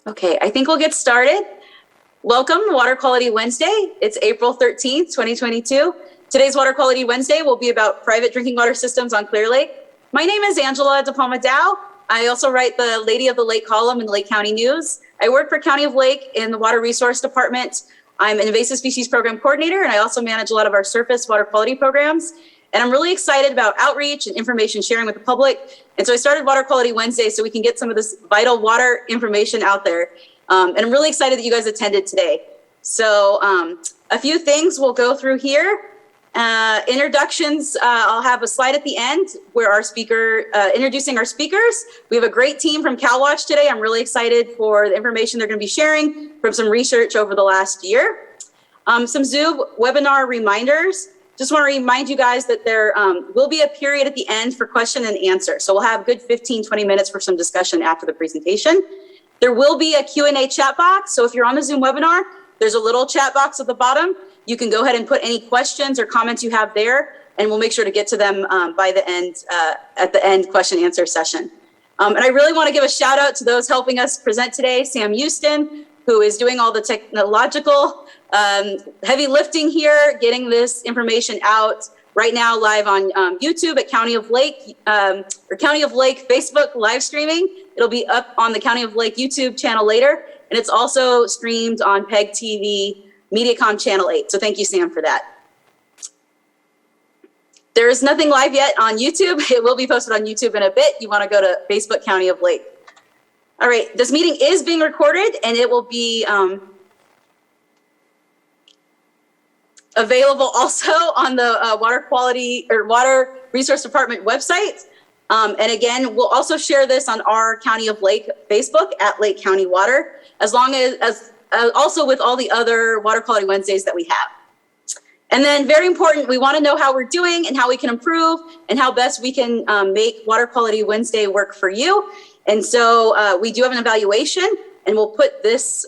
Okay, I think we'll get started. Welcome to Water Quality Wednesday. It's April 13th, 2022. Today's Water Quality Wednesday will be about private drinking water systems on Clear Lake. My name is Angela DePalma Dow. I also write the Lady of the Lake column in the Lake County News. I work for County of Lake in the Water Resource Department. I'm an invasive species program coordinator, and I also manage a lot of our surface water quality programs. And I'm really excited about outreach and information sharing with the public. And so I started Water Quality Wednesday so we can get some of this vital water information out there. And I'm really excited that you guys attended today. So a few things we'll go through here. Introductions, I'll have a slide at the end where our speaker, introducing our speakers. We have a great team from CalWatch today. I'm really excited for the information they're going to be sharing from some research over the last year. Some Zoom webinar reminders. Just want to remind you guys that there will be a period at the end for question and answer. So we'll have a good 15, 20 minutes for some discussion after the presentation. There will be a Q&A chat box. So if you're on the Zoom webinar, there's a little chat box at the bottom. You can go ahead and put any questions or comments you have there, and we'll make sure to get to them by the end, at the end question and answer session. And I really want to give a shout out to those helping us present today, Sam Houston, who is doing all the technological heavy lifting here, getting this information out right now live on YouTube at County of Lake, or County of Lake Facebook live streaming. It'll be up on the County of Lake YouTube channel later, and it's also streamed on PEG TV, Mediacom Channel 8. So thank you, Sam, for that. There is nothing live yet on YouTube. It will be posted on YouTube in a bit. You want to go to Facebook County of Lake. All right, this meeting is being recorded, and it will be available also on the Water Quality or Water Resource Department website. And again, we'll also share this on our County of Lake Facebook at Lake County Water, as long as also with all the other Water Quality Wednesdays that we have. And then very important, we want to know how we're doing and how we can improve and how best we can make Water Quality Wednesday work for you. And so we do have an evaluation, and we'll put this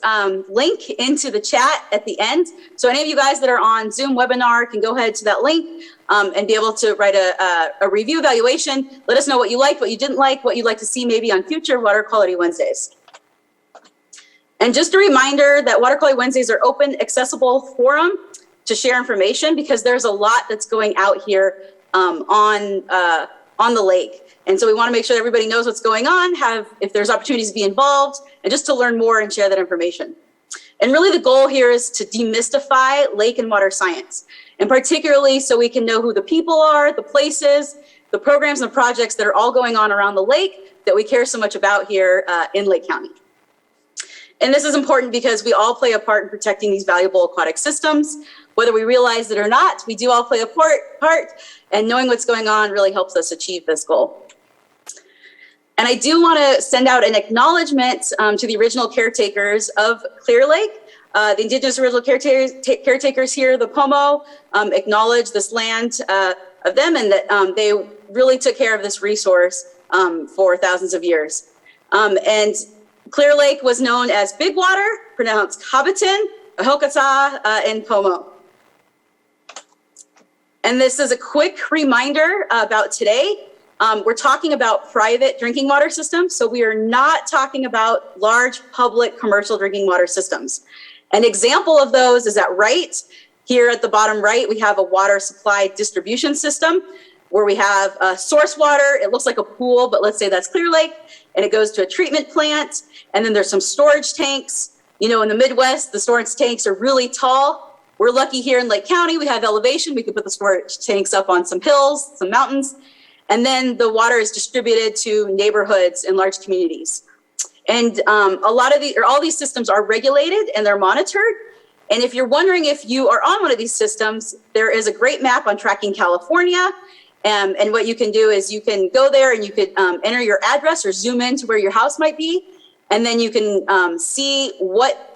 link into the chat at the end. So any of you guys that are on Zoom webinar can go ahead to that link and be able to write a review evaluation. Let us know what you liked, what you didn't like, what you'd like to see maybe on future Water Quality Wednesdays. And just a reminder that Water Quality Wednesdays are open, accessible forum to share information, because there's a lot that's going out here on the lake. And so we want to make sure that everybody knows what's going on, if there's opportunities to be involved, and just to learn more and share that information. And really the goal here is to demystify lake and water science, and particularly so we can know who the people are, the places, the programs and projects that are all going on around the lake that we care so much about here in Lake County. And this is important because we all play a part in protecting these valuable aquatic systems. Whether we realize it or not, we do all play a part, and knowing what's going on really helps us achieve this goal. And I do want to send out an acknowledgement to the original caretakers of Clear Lake. The Indigenous original caretakers here, the Pomo, acknowledge this land of them, and that they really took care of this resource for thousands of years. And Clear Lake was known as Big Water, pronounced Habitin, Ahokata, and Pomo. And this is a quick reminder about today. We're talking about private drinking water systems, so we are not talking about large public commercial drinking water systems. An example of those is at Wright. Here at the bottom right, we have a water supply distribution system where we have source water. It looks like a pool, but let's say that's Clear Lake, and it goes to a treatment plant, and then there's some storage tanks. You know, in the Midwest, the storage tanks are really tall. We're lucky here in Lake County, we have elevation. We can put the storage tanks up on some hills, some mountains, and then the water is distributed to neighborhoods and large communities. And all these systems are regulated and they're monitored. And if you're wondering if you are on one of these systems, there is a great map on Tracking California. And what you can do is you can go there and you could enter your address or zoom in to where your house might be. And then you can see what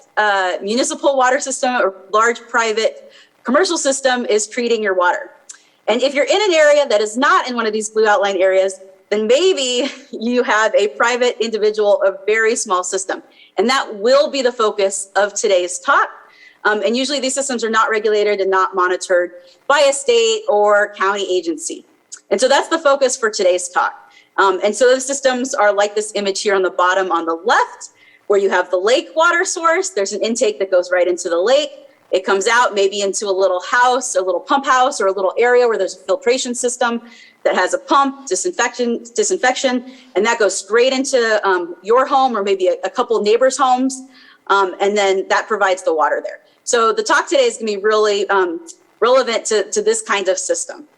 municipal water system or large private commercial system is treating your water. And if you're in an area that is not in one of these blue outline areas, then maybe you have a private individual, a very small system. And that will be the focus of today's talk. And usually these systems are not regulated and not monitored by a state or county agency. And so that's the focus for today's talk. And so those systems are like this image here on the bottom on the left. where you have the lake water source. There's an intake that goes right into the lake. It comes out maybe into a little house, a little pump house, or a little area where there's a filtration system that has a pump, disinfection, and that goes straight into your home or maybe a couple neighbors' homes, and then that provides the water there. So the talk today is going to be really relevant to this kind of system.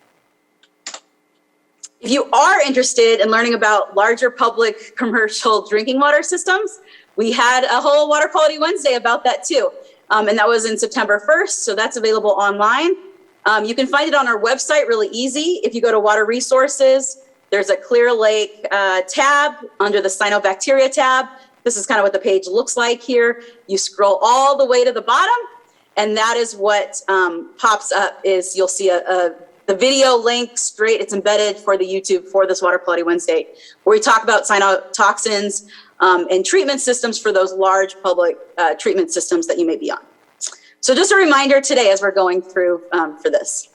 If you are interested in learning about larger public commercial drinking water systems, we had a whole Water Quality Wednesday about that too. And that was in September 1st, so that's available online. You can find it on our website really easy. If you go to Water Resources, there's a Clear Lake tab under the Cyanobacteria tab. This is kind of what the page looks like here. You scroll all the way to the bottom, and that is what pops up is you'll see the video link straight. It's embedded for the YouTube for this Water Quality Wednesday, where we talk about cyanotoxins and treatment systems for those large public treatment systems that you may be on. So just a reminder today as we're going through for this.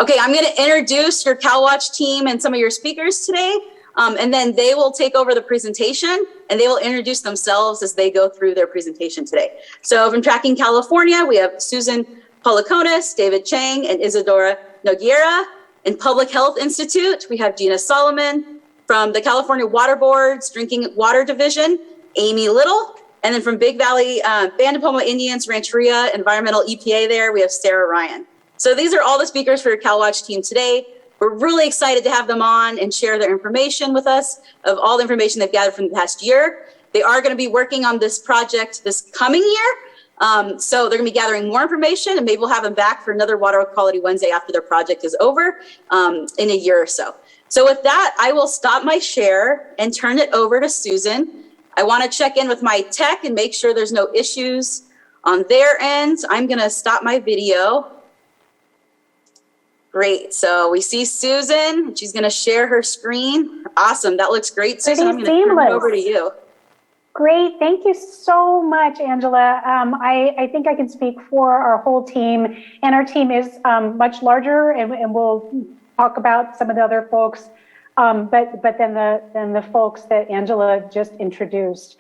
Okay, I'm gonna introduce your CalWatch team and some of your speakers today, and then they will take over the presentation and they will introduce themselves as they go through their presentation today. So from Tracking California, we have Susan Policonis, David Chang, and Isadora Nogueira. In Public Health Institute, we have Gina Solomon. From the California Water Board's Drinking Water Division, Amy Little. And then from Big Valley Band of Pomo Indians, Rancheria, Environmental EPA there, we have Sarah Ryan. So these are all the speakers for your CalWatch team today. We're really excited to have them on and share their information with us of all the information they've gathered from the past year. They are going to be working on this project this coming year. So they're going to be gathering more information, and maybe we'll have them back for another Water Quality Wednesday after their project is over in a year or so. So with that, I will stop my share and turn it over to Susan. I want to check in with my tech and make sure there's no issues on their end. I'm going to stop my video. Great. So we see Susan. She's going to share her screen. Awesome. That looks great, Susan. I'm going to turn it over to you. Great. Thank you so much, Angela. I think I can speak for our whole team, and our team is much larger, and we'll talk about some of the other folks, but then the folks that Angela just introduced.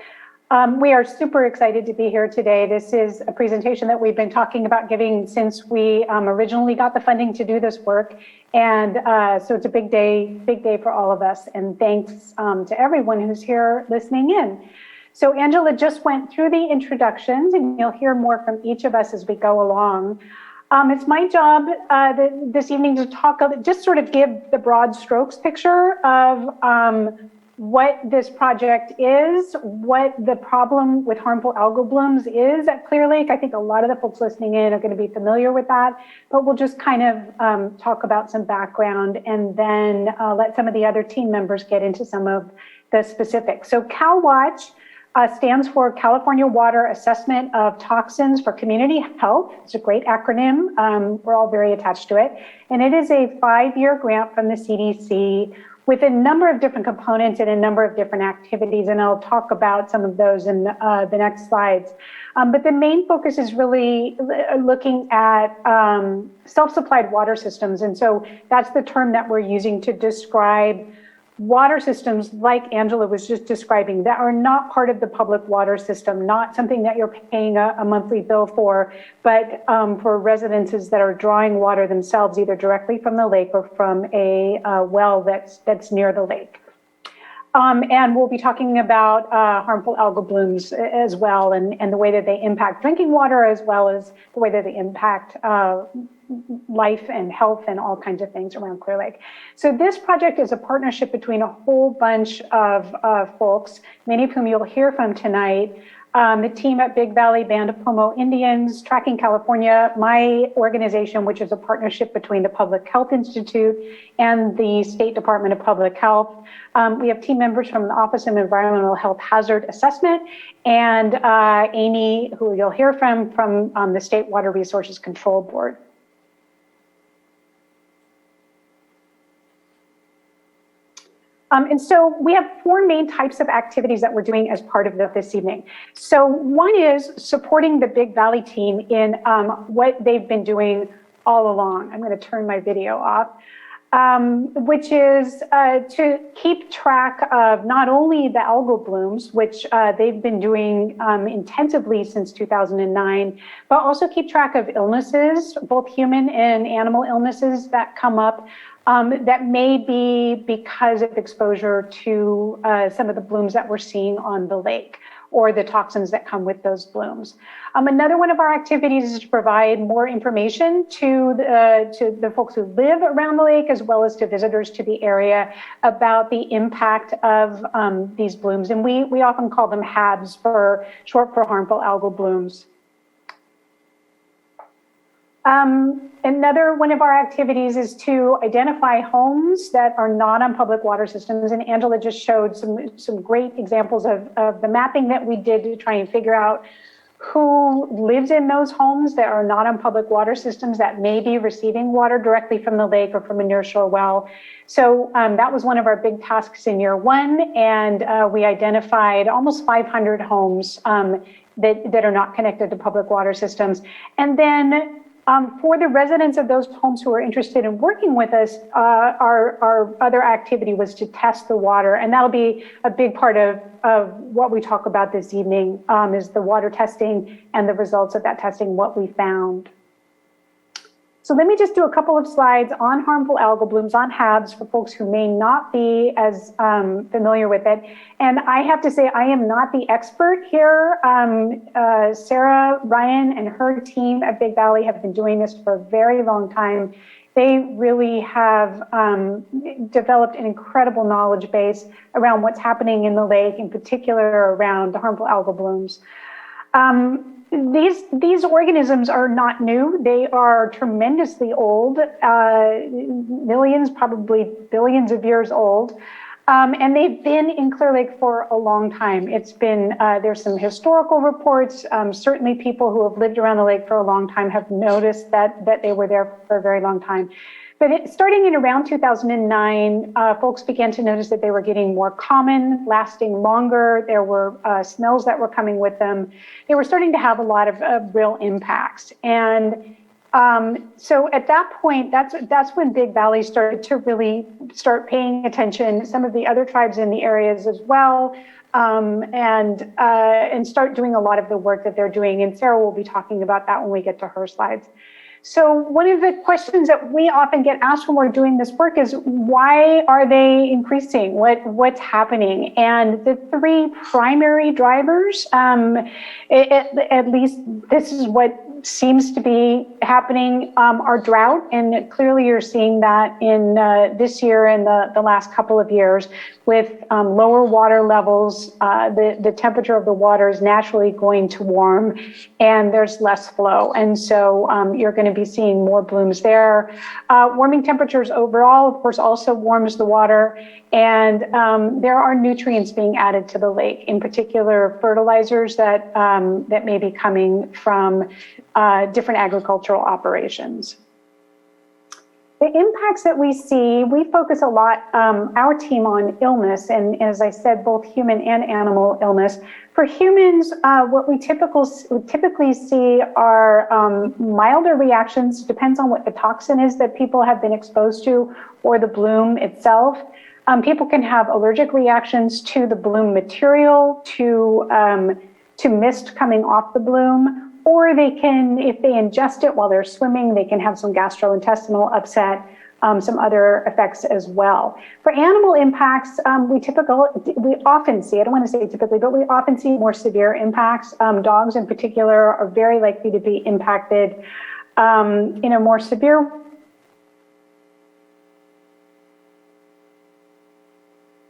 We are super excited to be here today. This is a presentation that we've been talking about giving since we originally got the funding to do this work. And so it's a big day for all of us. And thanks to everyone who's here listening in. So Angela just went through the introductions, and you'll hear more from each of us as we go along. It's my job this evening to talk, just sort of give the broad strokes picture of what this project is, what the problem with harmful algal blooms is at Clear Lake. I think a lot of the folks listening in are going to be familiar with that, but we'll just kind of talk about some background and then let some of the other team members get into some of the specifics. So CalWatch stands for California Water Assessment of Toxins for Community Health. It's a great acronym. We're all very attached to it. And it is a 5-year grant from the CDC with a number of different components and a number of different activities. And I'll talk about some of those in the next slides. But the main focus is really looking at self-supplied water systems. And so that's the term that we're using to describe water systems like Angela was just describing that are not part of the public water system, not something that you're paying a monthly bill for, but for residences that are drawing water themselves, either directly from the lake or from a well that's near the lake. And we'll be talking about harmful algal blooms as well, and the way that they impact drinking water, as well as the way that they impact life and health and all kinds of things around Clear Lake. So this project is a partnership between a whole bunch of folks, many of whom you'll hear from tonight. The team at Big Valley Band of Pomo Indians, Tracking California, my organization, which is a partnership between the Public Health Institute and the State Department of Public Health. We have team members from the Office of Environmental Health Hazard Assessment, and Amy, who you'll hear from the State Water Resources Control Board. And so we have 4 main types of activities that we're doing as part of this evening. So one is supporting the Big Valley team in what they've been doing all along. I'm going to turn my video off. which is to keep track of not only the algal blooms, which they've been doing intensively since 2009, but also keep track of illnesses, both human and animal illnesses that come up that may be because of exposure to some of the blooms that we're seeing on the lake, or the toxins that come with those blooms. Another one of our activities is to provide more information to the folks who live around the lake, as well as to visitors to the area, about the impact of these blooms. And we often call them HABs, short for harmful algal blooms. Another one of our activities is to identify homes that are not on public water systems. And Angela just showed some great examples of the mapping that we did to try and figure out who lives in those homes that are not on public water systems that may be receiving water directly from the lake or from a nearshore well. So that was one of our big tasks in year one. And we identified almost 500 homes that are not connected to public water systems. And then for the residents of those homes who are interested in working with us, our other activity was to test the water. And that'll be a big part of what we talk about this evening, is the water testing and the results of that testing, what we found. So let me just do a couple of slides on harmful algal blooms, on HABs, for folks who may not be as familiar with it. And I have to say, I am not the expert here. Sarah Ryan and her team at Big Valley have been doing this for a very long time. They really have developed an incredible knowledge base around what's happening in the lake, in particular around the harmful algal blooms. These organisms are not new. They are tremendously old, millions, probably billions of years old. And they've been in Clear Lake for a long time. It's been, there's some historical reports. Certainly people who have lived around the lake for a long time have noticed that they were there for a very long time. But starting in around 2009, folks began to notice that they were getting more common, lasting longer. There were smells that were coming with them. They were starting to have a lot of real impacts. And so at that point, that's when Big Valley started to really start paying attention. Some of the other tribes in the areas as well, and start doing a lot of the work that they're doing. And Sarah will be talking about that when we get to her slides. So one of the questions that we often get asked when we're doing this work is, why are they increasing? What's happening? And the three primary drivers, at least this is what seems to be happening, are drought. And clearly you're seeing that in this year and the last couple of years with lower water levels. The temperature of the water is naturally going to warm, and there's less flow. And so you're going to be seeing more blooms there. Warming temperatures overall, of course, also warms the water. And there are nutrients being added to the lake, in particular fertilizers that may be coming from different agricultural operations. The impacts that we see, we focus a lot, our team, on illness, and as I said, both human and animal illness. For humans, what we typically see are milder reactions, depends on what the toxin is that people have been exposed to, or the bloom itself. People can have allergic reactions to the bloom material, to mist coming off the bloom, or they can, if they ingest it while they're swimming, they can have some gastrointestinal upset, some other effects as well. For animal impacts, we often see, I don't want to say typically, but we often see more severe impacts. Dogs in particular are very likely to be impacted in a more severe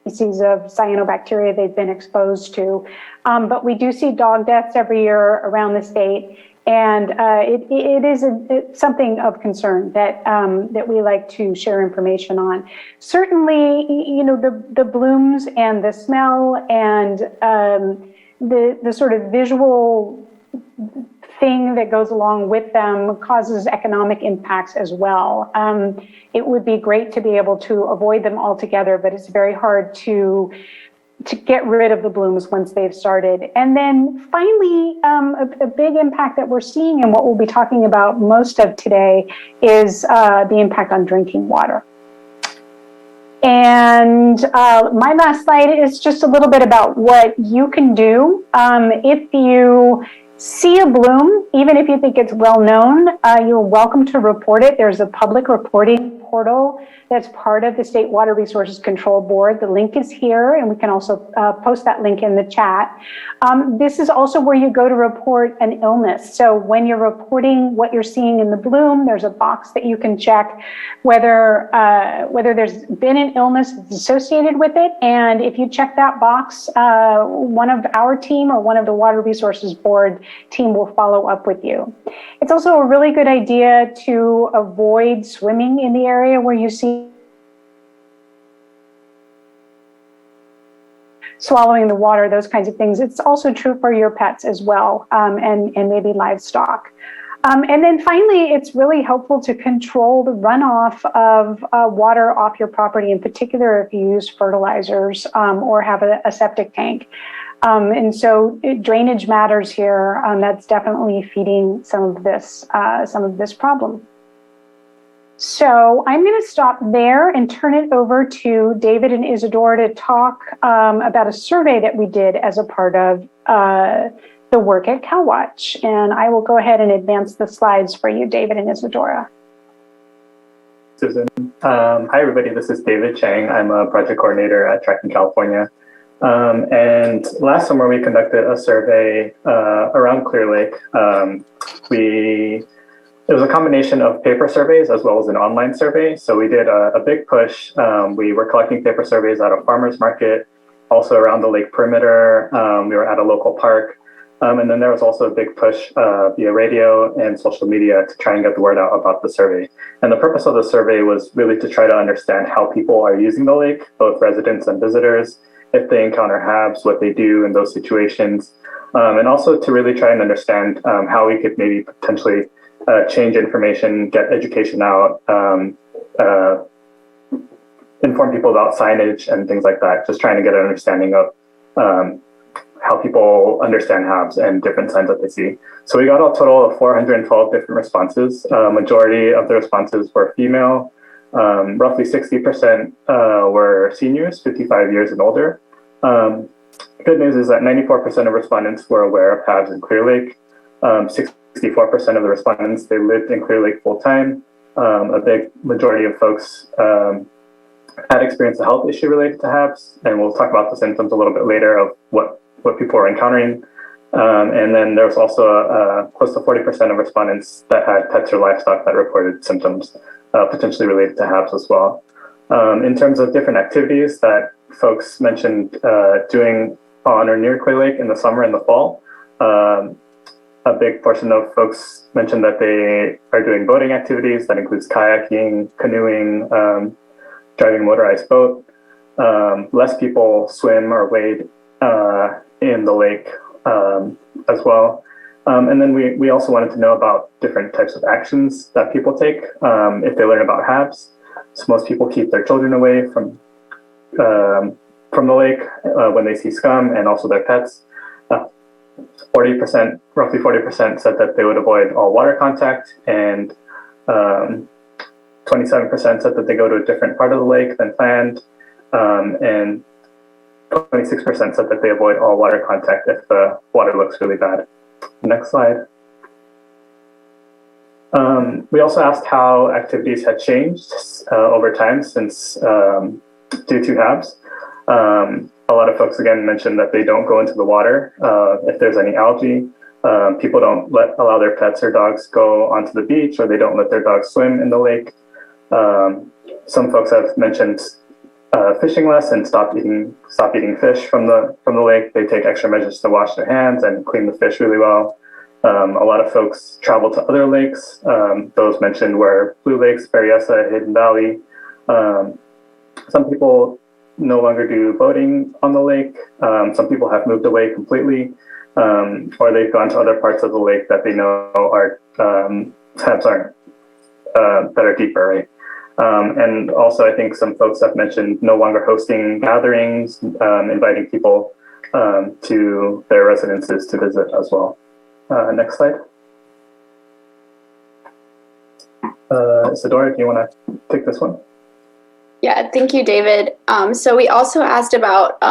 species of cyanobacteria they've been exposed to. But we do see dog deaths every year around the state. And it is something of concern that we like to share information on. Certainly, you know, the blooms and the smell and the sort of visual thing that goes along with them causes economic impacts as well. It would be great to be able to avoid them altogether, but it's very hard to get rid of the blooms once they've started. And then finally, a big impact that we're seeing, and what we'll be talking about most of today, is the impact on drinking water. And my last slide is just a little bit about what you can do. If you see a bloom, even if you think it's well known, you're welcome to report it. There's a public reporting portal that's part of the State Water Resources Control Board. The link is here, and we can also post that link in the chat. This is also where you go to report an illness. So when you're reporting what you're seeing in the bloom, there's a box that you can check whether there's been an illness that's associated with it. And if you check that box, one of our team or one of the Water Resources Board team will follow up with you. It's also a really good idea to avoid swimming in the area where you see swallowing the water, those kinds of things. It's also true for your pets as well, and maybe livestock. And then finally, it's really helpful to control the runoff of water off your property, in particular if you use fertilizers or have a septic tank. And so drainage matters here. That's definitely feeding some of this problem. So I'm going to stop there and turn it over to David and Isadora to talk about a survey that we did as a part of the work at CalWatch. And I will go ahead and advance the slides for you, David and Isadora. Susan. Hi, everybody. This is David Chang. I'm a project coordinator at Tracking California. And last summer, we conducted a survey around Clear Lake. It was a combination of paper surveys as well as an online survey. So we did a big push. We were collecting paper surveys at a farmer's market, also around the lake perimeter. We were at a local park. And then there was also a big push via radio and social media to try and get the word out about the survey. And the purpose of the survey was really to try to understand how people are using the lake, both residents and visitors, if they encounter HABs, what they do in those situations, and also to really try and understand how we could maybe potentially change information, get education out, inform people about signage and things like that, just trying to get an understanding of how people understand HABs and different signs that they see. So we got a total of 412 different responses. Majority of the responses were female. Roughly 60% were seniors, 55 years and older. Good news is that 94% of respondents were aware of HABs in Clear Lake. 64% of the respondents, they lived in Clear Lake full time. A big majority of folks had experienced a health issue related to HABs, and we'll talk about the symptoms a little bit later of what people are encountering. And then there was also close to 40% of respondents that had pets or livestock that reported symptoms potentially related to HABs as well. In terms of different activities that folks mentioned doing on or near Clear Lake in the summer and the fall, a big portion of folks mentioned that they are doing boating activities. That includes kayaking, canoeing, driving a motorized boat. Less people swim or wade in the lake as well. And then we also wanted to know about different types of actions that people take if they learn about HABs. So most people keep their children away from the lake when they see scum, and also their pets. 40%, roughly 40% said that they would avoid all water contact, and 27% said that they go to a different part of the lake than planned, and 26% said that they avoid all water contact if the water looks really bad. Next slide. We also asked how activities had changed over time since due to HABs. A lot of folks again mentioned that they don't go into the water if there's any algae. People don't allow their pets or dogs go onto the beach, or they don't let their dogs swim in the lake. Some folks have mentioned fishing less and stop eating fish from the lake. They take extra measures to wash their hands and clean the fish really well. A lot of folks travel to other lakes. Those mentioned were Blue Lakes, Berryessa, Hidden Valley. Some people no longer do boating on the lake. Some people have moved away completely, or they've gone to other parts of the lake that they know are HABs aren't that are deeper, right? And also, I think some folks have mentioned no longer hosting gatherings, inviting people to their residences to visit as well. Next slide. Isadora, do you want to take this one? Yeah, thank you, David. So we also asked about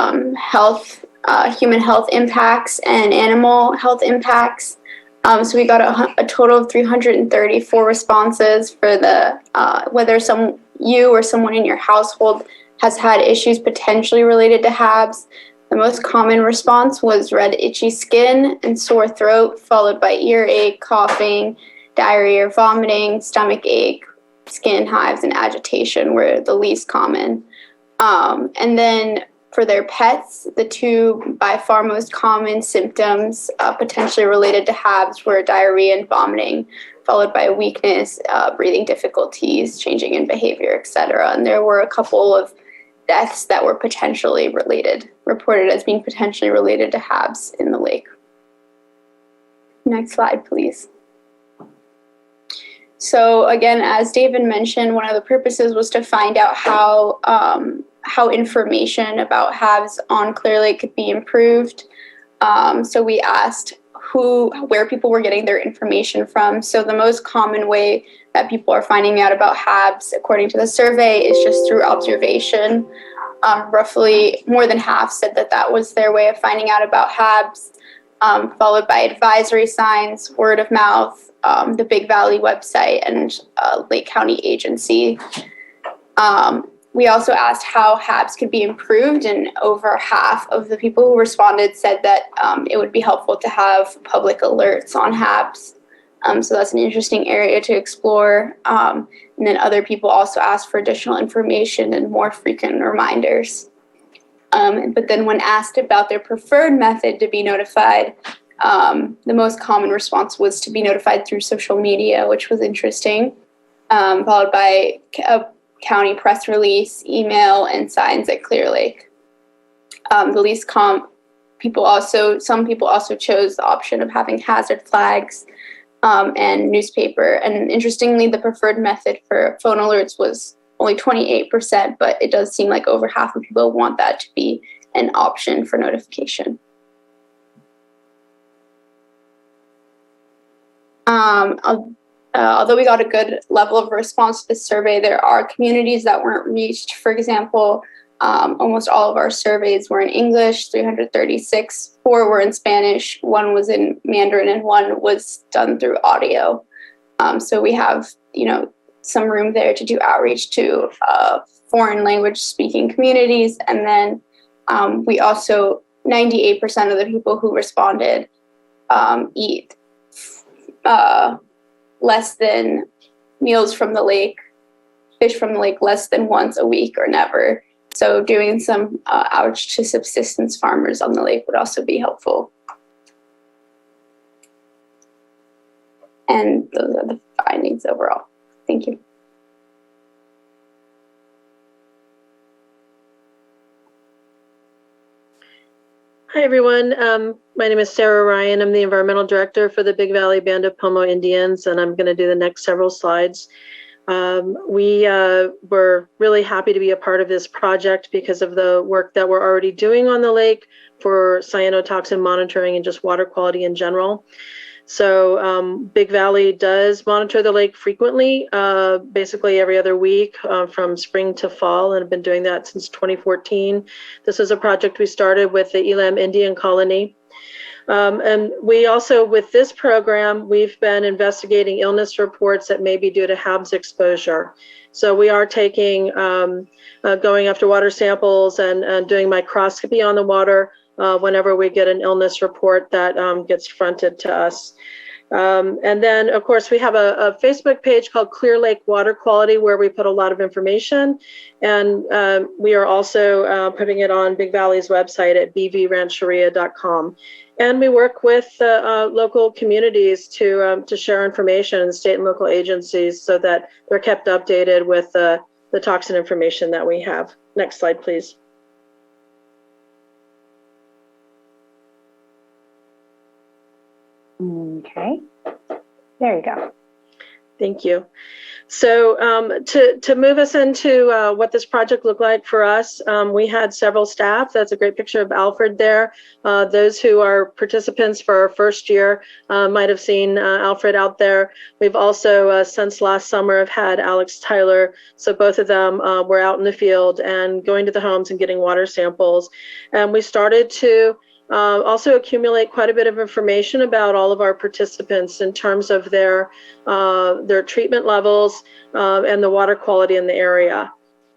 human health impacts and animal health impacts. So we got a total of 334 responses for the whether you or someone in your household has had issues potentially related to HABs. The most common response was red itchy skin and sore throat, followed by earache, coughing, diarrhea or vomiting, stomach ache, skin hives, and agitation were the least common. And then for their pets, the two by far most common symptoms potentially related to HABs were diarrhea and vomiting, followed by weakness, breathing difficulties, changing in behavior, etc. And there were a couple of deaths that were potentially reported as being potentially related to HABs in the lake. Next slide, please. So again, as David mentioned, one of the purposes was to find out how information about HABs on Clear Lake could be improved. So we asked where people were getting their information from. So the most common way that people are finding out about HABs, according to the survey, is just through observation. Roughly more than half said that was their way of finding out about HABs, followed by advisory signs, word of mouth, the Big Valley website, and Lake County Agency. We also asked how HABs could be improved, and over half of the people who responded said that it would be helpful to have public alerts on HABs. So that's an interesting area to explore. And then other people also asked for additional information and more frequent reminders. But then when asked about their preferred method to be notified, the most common response was to be notified through social media, which was interesting, followed by a county press release, email, and signs at Clear Lake. Some people also chose the option of having hazard flags and newspaper. And interestingly, the preferred method for phone alerts was only 28%, but it does seem like over half of people want that to be an option for notification. Although we got a good level of response to this survey, there are communities that weren't reached. For example, almost all of our surveys were in English, 336, 4 were in Spanish, 1 was in Mandarin, and 1 was done through audio. So we have, some room there to do outreach to foreign language speaking communities. And then we also, 98% of the people who responded eat less than meals from the lake, fish from the lake less than once a week or never. So doing some outreach to subsistence farmers on the lake would also be helpful. And those are the findings overall. Thank you. Hi, everyone. My name is Sarah Ryan. I'm the Environmental Director for the Big Valley Band of Pomo Indians, and I'm going to do the next several slides. We were really happy to be a part of this project because of the work that we're already doing on the lake for cyanotoxin monitoring and just water quality in general. So Big Valley does monitor the lake frequently, basically every other week from spring to fall, and have been doing that since 2014. This is a project we started with the Elam Indian Colony. And we also, with this program, we've been investigating illness reports that may be due to HABs exposure. So we are taking, going after water samples and doing microscopy on the water whenever we get an illness report that gets fronted to us. And then, of course, we have a Facebook page called Clear Lake Water Quality, where we put a lot of information. And we are also putting it on Big Valley's website at bvrancheria.com. And we work with local communities to share information, state and local agencies, so that they're kept updated with the toxin information that we have. Next slide, please. Okay, there you go. Thank you. So to move us into what this project looked like for us, we had several staff. That's a great picture of Alfred there. Those who are participants for our first year might have seen Alfred out there. We've also, since last summer, have had Alex Tyler. So both of them were out in the field and going to the homes and getting water samples. And we started to also accumulate quite a bit of information about all of our participants in terms of their treatment levels and the water quality in the area.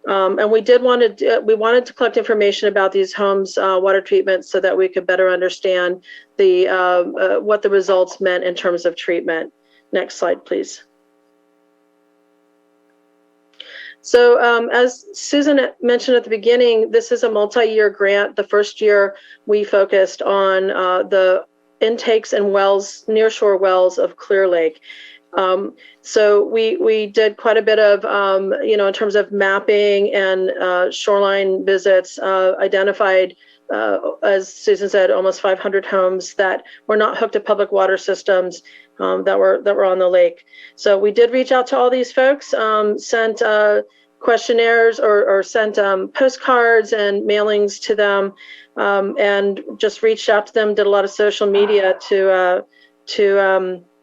And we wanted to collect information about these homes' water treatment so that we could better understand what the results meant in terms of treatment. Next slide, please. So as Susan mentioned at the beginning, this is a multi-year grant. The first year we focused on the intakes and wells, nearshore wells of Clear Lake. So we did quite a bit of, in terms of mapping and shoreline visits, identified, as Susan said, almost 500 homes that were not hooked to public water systems that were on the lake. So we did reach out to all these folks, sent questionnaires or sent postcards and mailings to them, and just reached out to them, did a lot of social media to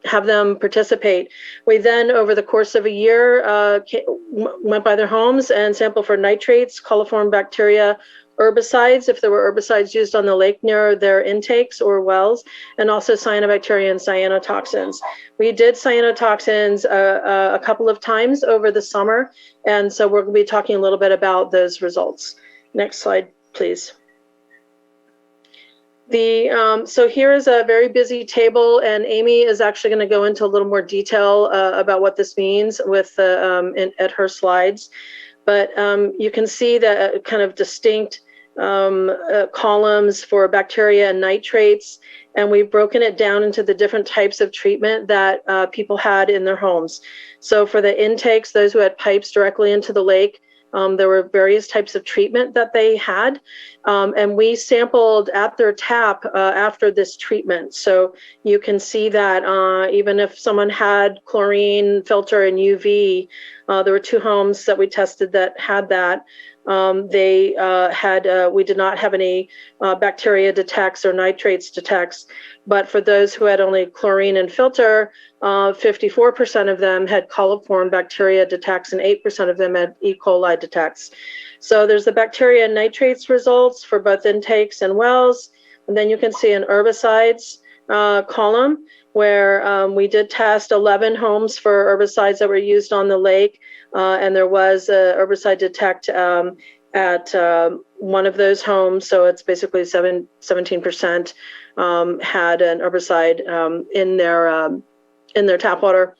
have them participate. We then, over the course of a year, went by their homes and sampled for nitrates, coliform bacteria, herbicides, if there were herbicides used on the lake near their intakes or wells, and also cyanobacteria and cyanotoxins. We did cyanotoxins a couple of times over the summer, and so we're going to be talking a little bit about those results. Next slide, please. So here is a very busy table, and Amy is actually going to go into a little more detail about what this means with at her slides. But you can see the kind of distinct columns for bacteria and nitrates, and we've broken it down into the different types of treatment that people had in their homes. So for the intakes, those who had pipes directly into the lake, there were various types of treatment that they had, and we sampled at their tap after this treatment. So you can see that even if someone had chlorine filter and UV, there were 2 homes that we tested that had that. We did not have any bacteria detects or nitrates detects, but for those who had only chlorine and filter, 54% of them had coliform bacteria detects and 8% of them had E. coli detects. So there's the bacteria and nitrates results for both intakes and wells. And then you can see an herbicides column where we did test 11 homes for herbicides that were used on the lake. And there was a herbicide detect at one of those homes. So it's basically 17% had an herbicide in their tap water.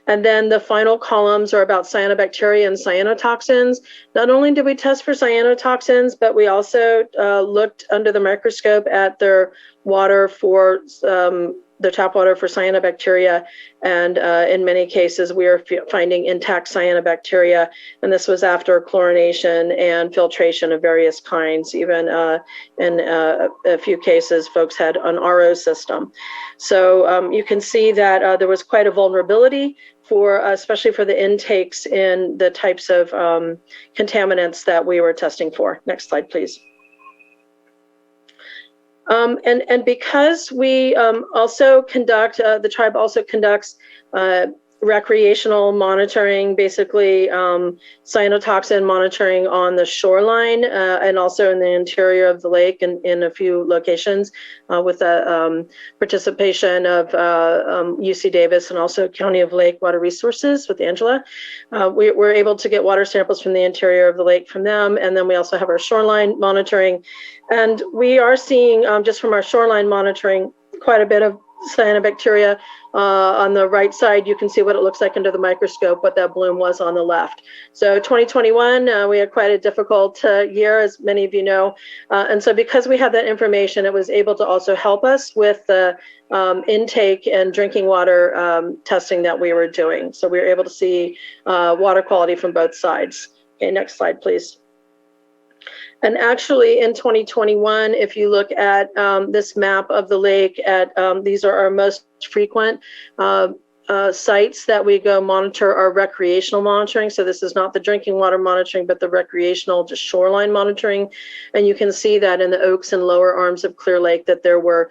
And then the final columns are about cyanobacteria and cyanotoxins. Not only did we test for cyanotoxins, but we also looked under the microscope at their water for their tap water for cyanobacteria. And in many cases, we are finding intact cyanobacteria. And this was after chlorination and filtration of various kinds. Even in a few cases, folks had an RO system. So you can see that there was quite a vulnerability for, especially for the intakes in the types of contaminants that we were testing for. Next slide, please. And because we also conduct, the tribe also conducts recreational monitoring, basically cyanotoxin monitoring on the shoreline and also in the interior of the lake and in a few locations with the participation of UC Davis and also County of Lake Water Resources with Angela. We're able to get water samples from the interior of the lake from them. And then we also have our shoreline monitoring. And we are seeing, just from our shoreline monitoring, quite a bit of cyanobacteria. On the right side, you can see what it looks like under the microscope, what that bloom was on the left. So 2021, we had quite a difficult year, as many of you know. And so because we had that information, it was able to also help us with the intake and drinking water testing that we were doing. So we were able to see water quality from both sides. Okay, next slide, please. And actually in 2021, if you look at this map of the lake, these are our most frequent sites that we go monitor are recreational monitoring. So this is not the drinking water monitoring, but the recreational, just shoreline monitoring. And you can see that in the Oaks and lower arms of Clear Lake that there were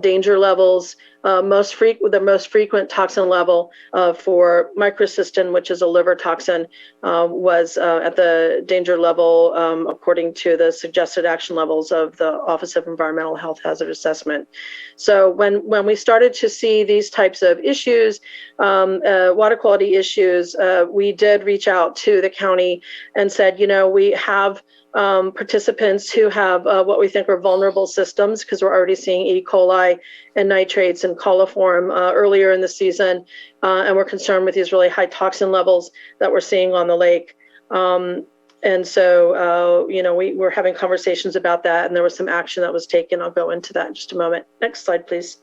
danger levels. The most frequent toxin level for microcystin, which is a liver toxin, was at the danger level according to the suggested action levels of the Office of Environmental Health Hazard Assessment. So when we started to see these types of issues, water quality issues, we did reach out to the county and said, you know, we have participants who have what we think are vulnerable systems, because we're already seeing E. coli and nitrates and coliform earlier in the season, and we're concerned with these really high toxin levels that we're seeing on the lake. And so, you know, we're having conversations about that, and there was some action that was taken. I'll go into that in just a moment. Next slide, please.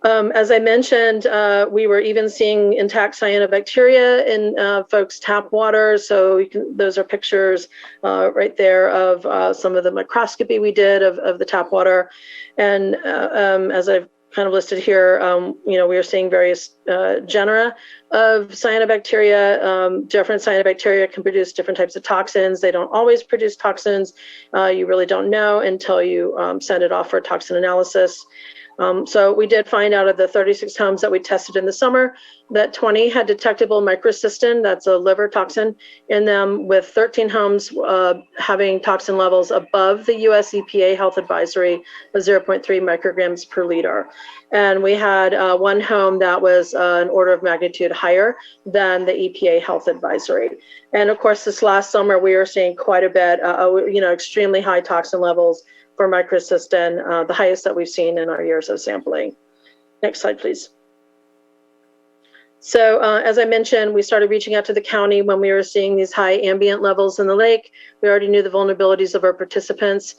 As I mentioned, we were even seeing intact cyanobacteria in folks' tap water. So those are pictures right there of some of the microscopy we did of the tap water. And as I've kind of listed here, you know, we are seeing various genera of cyanobacteria. Different cyanobacteria can produce different types of toxins. They don't always produce toxins. You really don't know until you send it off for toxin analysis. So we did find out of the 36 homes that we tested in the summer that 20 had detectable microcystin, that's a liver toxin, in them, with 13 homes having toxin levels above the US EPA health advisory of 0.3 micrograms per liter. And we had one home that was an order of magnitude higher than the EPA health advisory. And of course, this last summer, we were seeing quite a bit, you know, extremely high toxin levels for microcystin, the highest that we've seen in our years of sampling. Next slide, please. So as I mentioned, we started reaching out to the county when we were seeing these high ambient levels in the lake. We already knew the vulnerabilities of our participants.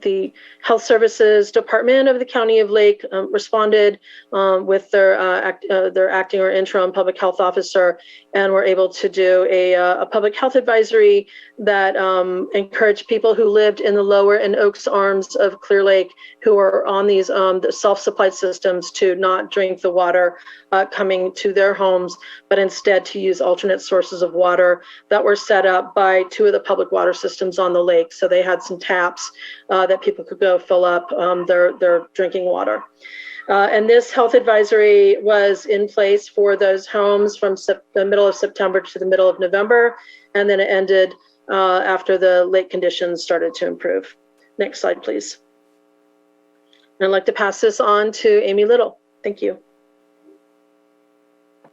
The Health Services Department of the County of Lake responded with their acting or interim public health officer, and were able to do a public health advisory that encouraged people who lived in the lower and Oaks arms of Clear Lake, who are on these the self-supplied systems, to not drink the water coming to their homes, but instead to use alternate sources of water that were set up by two of the public water systems on the lake. So they had some taps that people could go fill up their drinking water. And this health advisory was in place for those homes from the middle of September to the middle of November, and then it ended after the lake conditions started to improve. Next slide, please. And I'd like to pass this on to Amy Little. Thank you.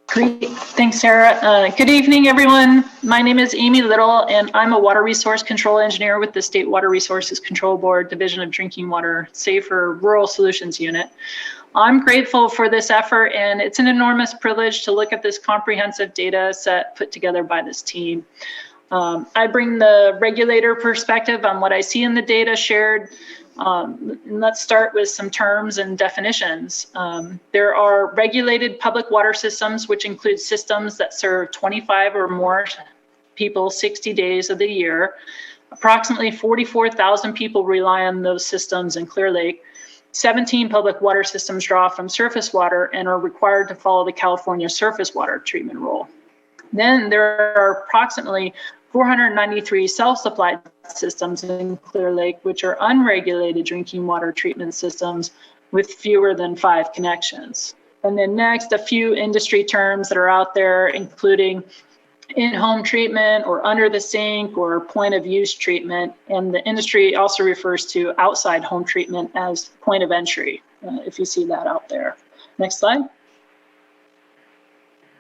Great, thanks, Sarah. Good evening, everyone. My name is Amy Little, and I'm a water resource control engineer with the State Water Resources Control Board, Division of Drinking Water Safer Rural Solutions Unit. I'm grateful for this effort, and it's an enormous privilege to look at this comprehensive data set put together by this team. I bring the regulator perspective on what I see in the data shared. Let's start with some terms and definitions. There are regulated public water systems, which include systems that serve 25 or more people 60 days of the year. Approximately 44,000 people rely on those systems in Clear Lake. 17 public water systems draw from surface water and are required to follow the California Surface Water Treatment Rule. Then there are approximately 493 self-supplied systems in Clear Lake, which are unregulated drinking water treatment systems with fewer than 5 connections. And then next, a few industry terms that are out there, including in-home treatment or under the sink or point of use treatment. And the industry also refers to outside home treatment as point of entry, if you see that out there. Next slide.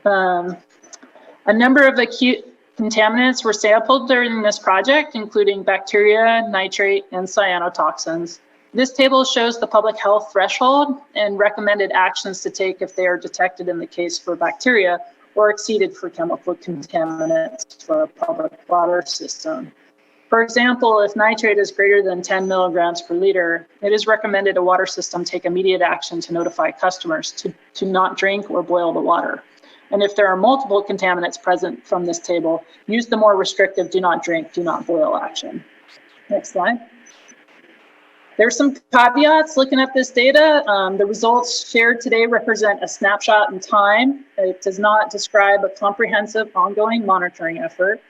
A number of acute contaminants were sampled during this project, including bacteria, nitrate, and cyanotoxins. This table shows the public health threshold and recommended actions to take if they are detected in the case for bacteria or exceeded for chemical contaminants for a public water system. For example, if nitrate is greater than 10 milligrams per liter, it is recommended a water system take immediate action to notify customers to not drink or boil the water. And if there are multiple contaminants present from this table, use the more restrictive do not drink, do not boil action. Next slide. There's some caveats looking at this data. The results shared today represent a snapshot in time. It does not describe a comprehensive ongoing monitoring effort,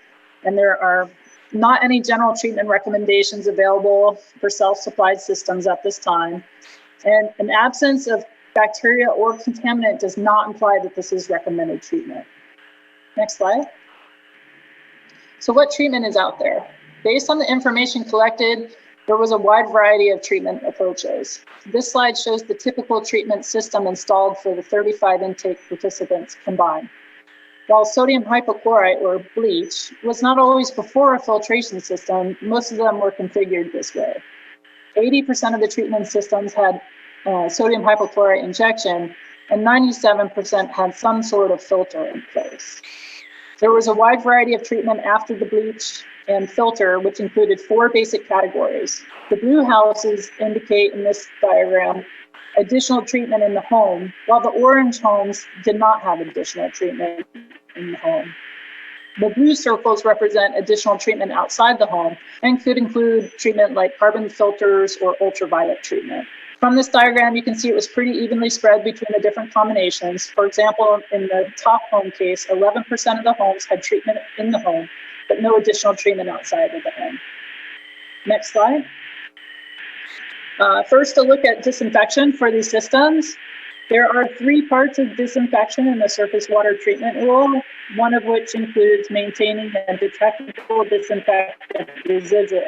and there are not any general treatment recommendations available for self-supplied systems at this time. And an absence of bacteria or contaminant does not imply that this is recommended treatment. Next slide. So what treatment is out there? Based on the information collected, there was a wide variety of treatment approaches. This slide shows the typical treatment system installed for the 35 intake participants combined. While sodium hypochlorite, or bleach, was not always before a filtration system, most of them were configured this way. 80% of the treatment systems had sodium hypochlorite injection, and 97% had some sort of filter in place. There was a wide variety of treatment after the bleach and filter, which included 4 basic categories. The blue houses indicate in this diagram additional treatment in the home, while the orange homes did not have additional treatment in the home. The blue circles represent additional treatment outside the home and could include treatment like carbon filters or ultraviolet treatment. From this diagram, you can see it was pretty evenly spread between the different combinations. For example, in the top home case, 11% of the homes had treatment in the home, but no additional treatment outside of the home. Next slide. First, a look at disinfection for these systems. There are 3 parts of disinfection in the surface water treatment rule, one of which includes maintaining a detectable disinfectant residual.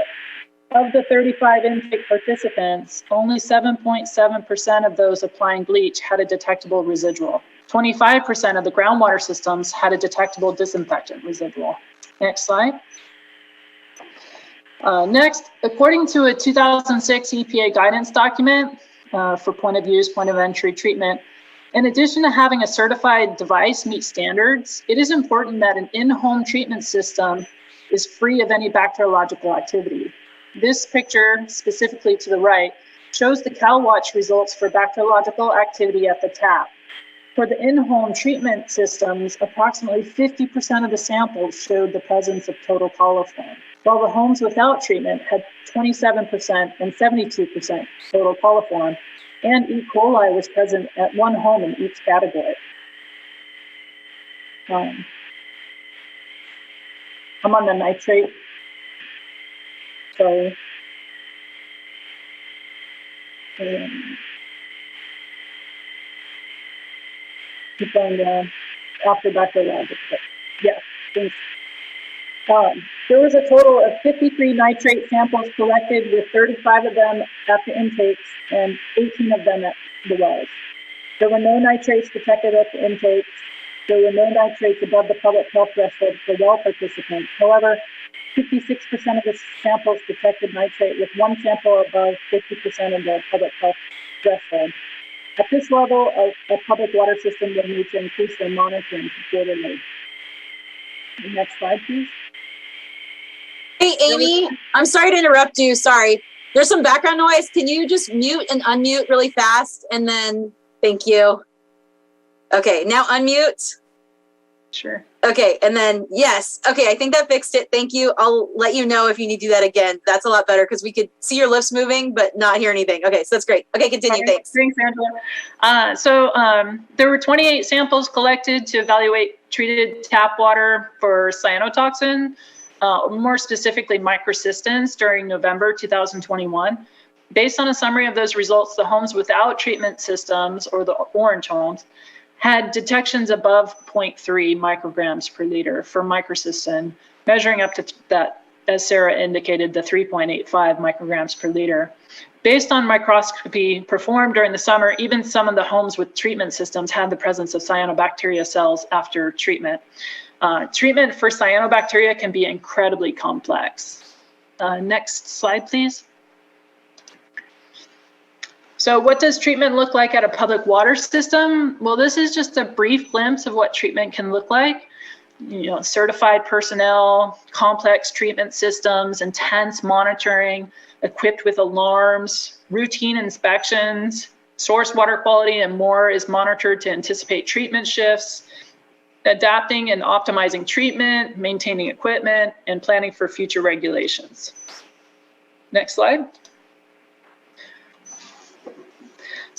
Of the 35 intake participants, only 7.7% of those applying bleach had a detectable residual. 25% of the groundwater systems had a detectable disinfectant residual. Next slide. Next, according to a 2006 EPA guidance document for point of use, point of entry treatment, in addition to having a certified device meet standards, it is important that an in-home treatment system is free of any bacteriological activity. This picture, specifically to the right, shows the CalWatch results for bacteriological activity at the tap. For the in-home treatment systems, approximately 50% of the samples showed the presence of total coliform, while the homes without treatment had 27% and 72% total coliform, and E. coli was present at 1 home in each category. I'm on the nitrate. Sorry. Keep going down after bacteriological. Yes, thanks. There was a total of 53 nitrate samples collected, with 35 of them at the intakes and 18 of them at the wells. There were no nitrates detected at the intakes. There were no nitrates above the public health threshold for well participants. However, 56% of the samples detected nitrate, with 1 sample above 50% of the public health threshold. At this level, a public water system will need to increase their monitoring quarterly. Next slide, please. Hey, Amy, I'm sorry to interrupt you. Sorry. There's some background noise. Can you just mute and unmute really fast? And then, thank you. Okay, now unmute. Sure. Okay, and then, yes. Okay, I think that fixed it. Thank you. I'll let you know if you need to do that again. That's a lot better because we could see your lips moving, but not hear anything. Okay, so that's great. Okay, continue. Thanks. Thanks, Angela. There were 28 samples collected to evaluate treated tap water for cyanotoxin, more specifically microcystins, during November 2021. Based on a summary of those results, the homes without treatment systems, or the orange homes, had detections above 0.3 micrograms per liter for microcystin, measuring up to that, as Sarah indicated, the 3.85 micrograms per liter. Based on microscopy performed during the summer, even some of the homes with treatment systems had the presence of cyanobacteria cells after treatment. Treatment for cyanobacteria can be incredibly complex. Next slide, please. So what does treatment look like at a public water system? Well, this is just a brief glimpse of what treatment can look like. You know, certified personnel, complex treatment systems, intense monitoring, equipped with alarms, routine inspections, source water quality, and more is monitored to anticipate treatment shifts, adapting and optimizing treatment, maintaining equipment, and planning for future regulations. Next slide.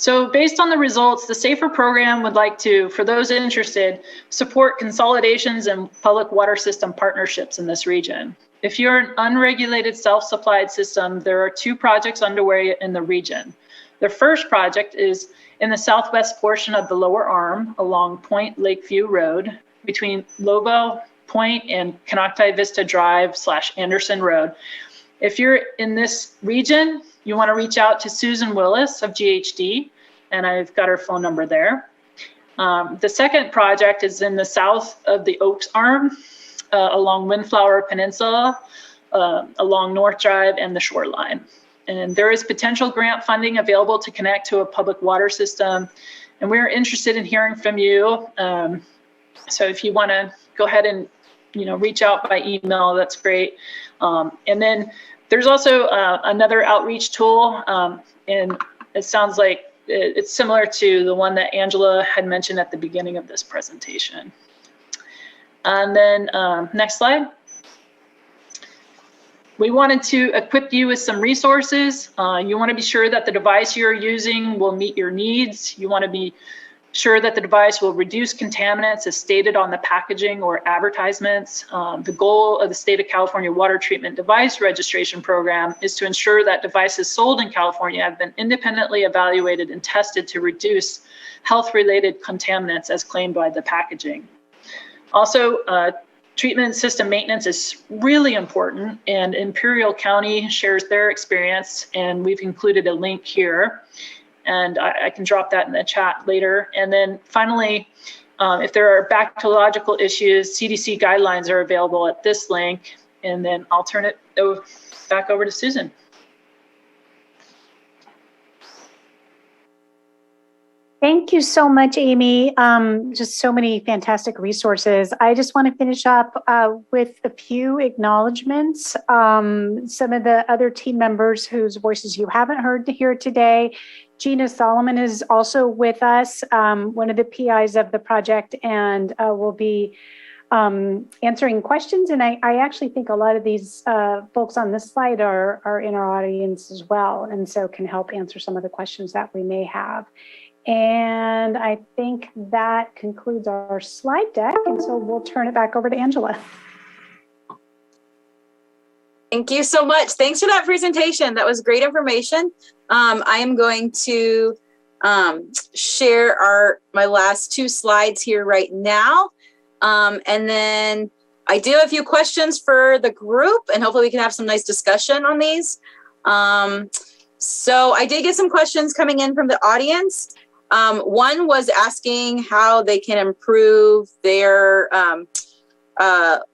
So based on the results, the SAFER program would like to, for those interested, support consolidations and public water system partnerships in this region. If you're an unregulated self-supplied system, there are 2 projects underway in the region. The first project is in the southwest portion of the lower arm along Point Lakeview Road between Lobo Point and Canocti Vista Drive / Anderson Road. If you're in this region, you want to reach out to Susan Willis of GHD, and I've got her phone number there. The second project is in the south of the Oaks Arm along Windflower Peninsula, along North Drive and the shoreline. And there is potential grant funding available to connect to a public water system. And we're interested in hearing from you. So if you want to go ahead and reach out by email, that's great. And then there's also another outreach tool. And it sounds like it's similar to the one that Angela had mentioned at the beginning of this presentation. And then next slide. We wanted to equip you with some resources. You want to be sure that the device you're using will meet your needs. You want to be sure that the device will reduce contaminants as stated on the packaging or advertisements. The goal of the State of California Water Treatment Device Registration Program is to ensure that devices sold in California have been independently evaluated and tested to reduce health-related contaminants as claimed by the packaging. Also, treatment system maintenance is really important, and Imperial County shares their experience, and we've included a link here, and I can drop that in the chat later. And then finally, if there are bacteriological issues, CDC guidelines are available at this link, and then I'll turn it back over to Susan. Thank you so much, Amy. Just so many fantastic resources. I just want to finish up with a few acknowledgements. Some of the other team members whose voices you haven't heard here today. Gina Solomon is also with us, one of the PIs of the project, and will be answering questions. And I actually think a lot of these folks on this slide are in our audience as well, and so can help answer some of the questions that we may have. And I think that concludes our slide deck. And so we'll turn it back over to Angela. Thank you so much. Thanks for that presentation. That was great information. I am going to share my last 2 slides here right now. And then I do have a few questions for the group, and hopefully we can have some nice discussion on these. So I did get some questions coming in from the audience. One was asking how they can improve their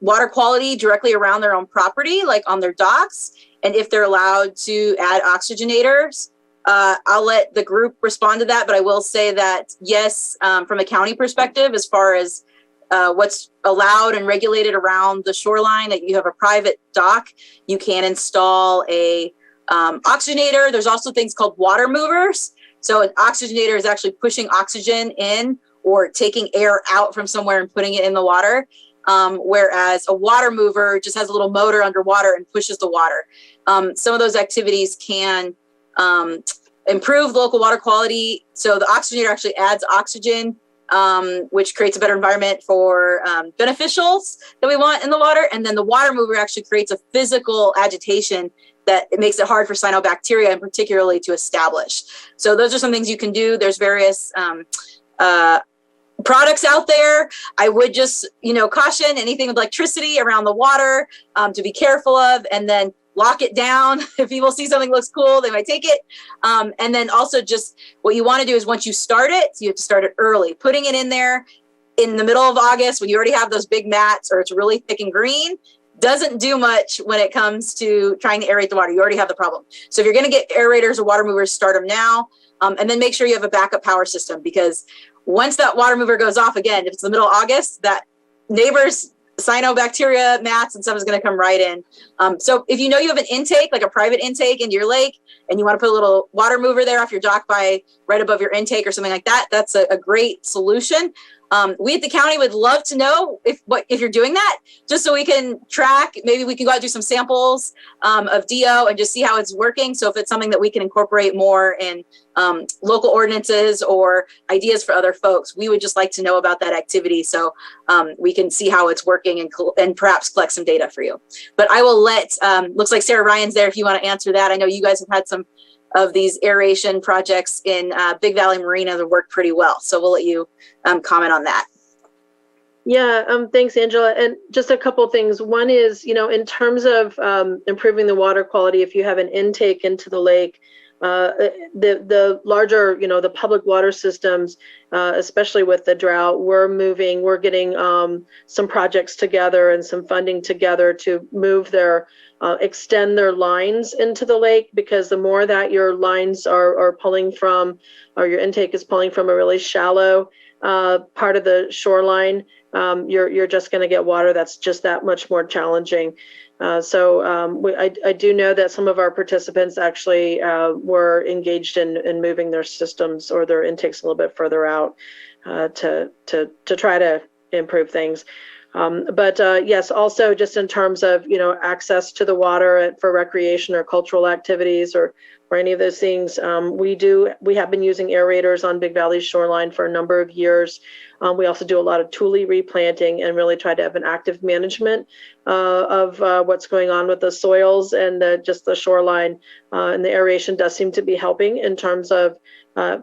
water quality directly around their own property, like on their docks, and if they're allowed to add oxygenators. I'll let the group respond to that, but I will say that yes, from a county perspective, as far as what's allowed and regulated around the shoreline, that you have a private dock, you can install a oxygenator. There's also things called water movers. So an oxygenator is actually pushing oxygen in or taking air out from somewhere and putting it in the water. Whereas a water mover just has a little motor underwater and pushes the water. Some of those activities can improve local water quality. So the oxygenator actually adds oxygen, which creates a better environment for beneficials that we want in the water. And then the water mover actually creates a physical agitation that it makes it hard for cyanobacteria and particularly to establish. So those are some things you can do. There's various products out there. I would just, caution anything with electricity around the water to be careful of, and then lock it down. If people see something looks cool, they might take it. And then also just what you want to do is once you start it, you have to start it early. Putting it in there in the middle of August when you already have those big mats or it's really thick and green doesn't do much when it comes to trying to aerate the water. You already have the problem. So if you're going to get aerators or water movers, start them now. And then make sure you have a backup power system, because once that water mover goes off again, if it's the middle of August, that neighbors' cyanobacteria mats and stuff is going to come right in. So if you know you have an intake, like a private intake into your lake, and you want to put a little water mover there off your dock right above your intake or something like that, that's a great solution. We at the county would love to know if you're doing that, just so we can track. Maybe we can go out and do some samples of DO and just see how it's working. So if it's something that we can incorporate more in local ordinances or ideas for other folks, we would just like to know about that activity so we can see how it's working and perhaps collect some data for you. But I will let, looks like Sarah Ryan's there if you want to answer that. I know you guys have had some of these aeration projects in Big Valley Marina that worked pretty well. So we'll let you comment on that. Yeah, thanks, Angela. And just a couple of things. One is, in terms of improving the water quality, if you have an intake into the lake, the larger, the public water systems, especially with the drought, we're getting some projects together and some funding together to move extend their lines into the lake, because the more that your lines are pulling from, or your intake is pulling from a really shallow part of the shoreline, you're just going to get water that's just that much more challenging. I do know that some of our participants actually were engaged in moving their systems or their intakes a little bit further out to try to improve things. Yes, also just in terms of, access to the water for recreation or cultural activities or any of those things, we have been using aerators on Big Valley shoreline for a number of years. We also do a lot of tule replanting and really try to have an active management of what's going on with the soils and just the shoreline. And the aeration does seem to be helping in terms of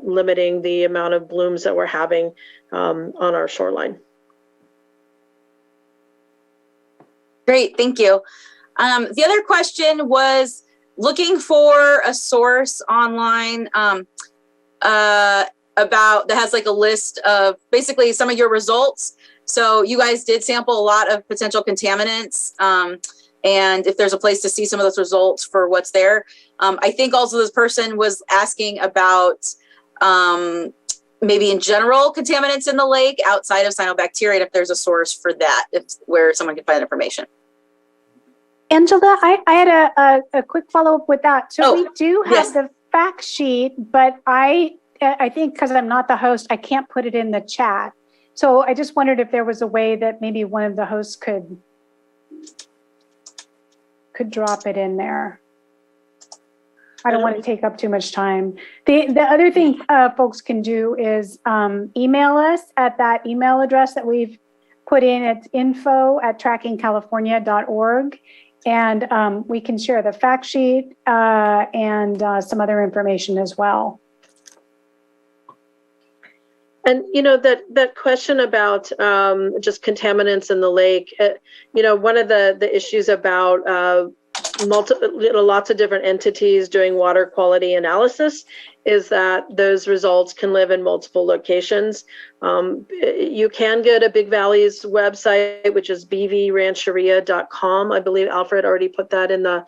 limiting the amount of blooms that we're having on our shoreline. Great, thank you. The other question was looking for a source online about that has like a list of basically some of your results. So you guys did sample a lot of potential contaminants, and if there's a place to see some of those results for what's there. I think also this person was asking about maybe in general contaminants in the lake outside of cyanobacteria, if there's a source for that, where someone can find information. Angela, I had a quick follow-up with that. So we do have the fact sheet, but I think because I'm not the host, I can't put it in the chat. So I just wondered if there was a way that maybe one of the hosts could drop it in there. I don't want to take up too much time. The other thing folks can do is email us at that email address that we've put in. It's info@trackingcalifornia.org. And we can share the fact sheet and some other information as well. And, that question about just contaminants in the lake, one of the issues about lots of different entities doing water quality analysis is that those results can live in multiple locations. You can go to Big Valley's website, which is bvrancheria.com. I believe Alfred already put that in the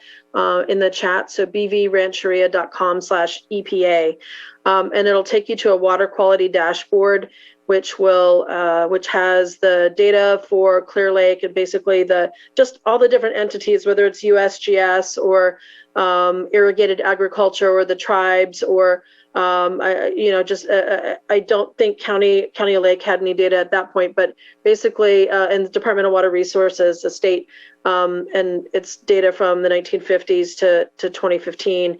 chat. So bvrancheria.com/EPA. And it'll take you to a water quality dashboard, which has the data for Clear Lake and basically just all the different entities, whether it's USGS or irrigated agriculture or the tribes or I don't think County of Lake had any data at that point, but basically in the Department of Water Resources, the state, and it's data from the 1950s to 2015.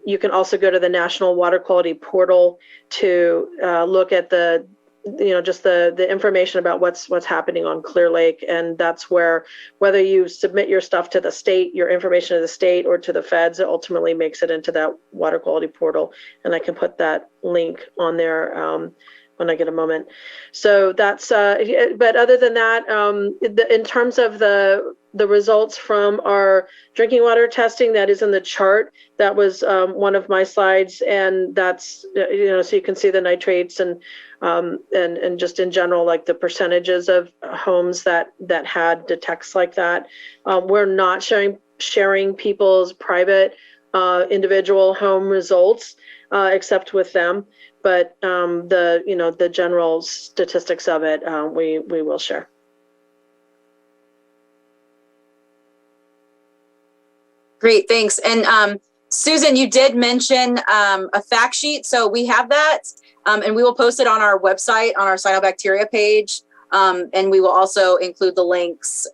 You can also go to the National Water Quality Portal to look at the information about what's happening on Clear Lake. And that's where, whether you submit your stuff to the state, your information to the state or to the feds, it ultimately makes it into that water quality portal. And I can put that link on there when I get a moment. So that's, but other than that, in terms of the results from our drinking water testing, that is in the chart. That was one of my slides, and that's, so you can see the nitrates and just in general, like the percentages of homes that had detects like that. We're not sharing people's private individual home results except with them, but the general statistics of it we will share. Great, thanks. And Susan, you did mention a fact sheet. So we have that and we will post it on our website, on our cyanobacteria page. And we will also include the links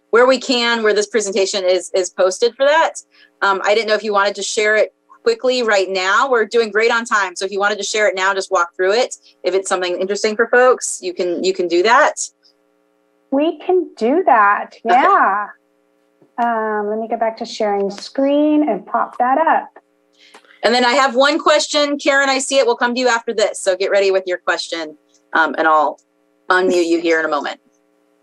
where we can, where this presentation is posted for that. I didn't know if you wanted to share it quickly right now. We're doing great on time. So if you wanted to share it now, just walk through it. If it's something interesting for folks, you can do that. We can do that. Yeah. Let me go back to sharing screen and pop that up. And then I have one question. Karen, I see it. We'll come to you after this. So get ready with your question and I'll unmute you here in a moment.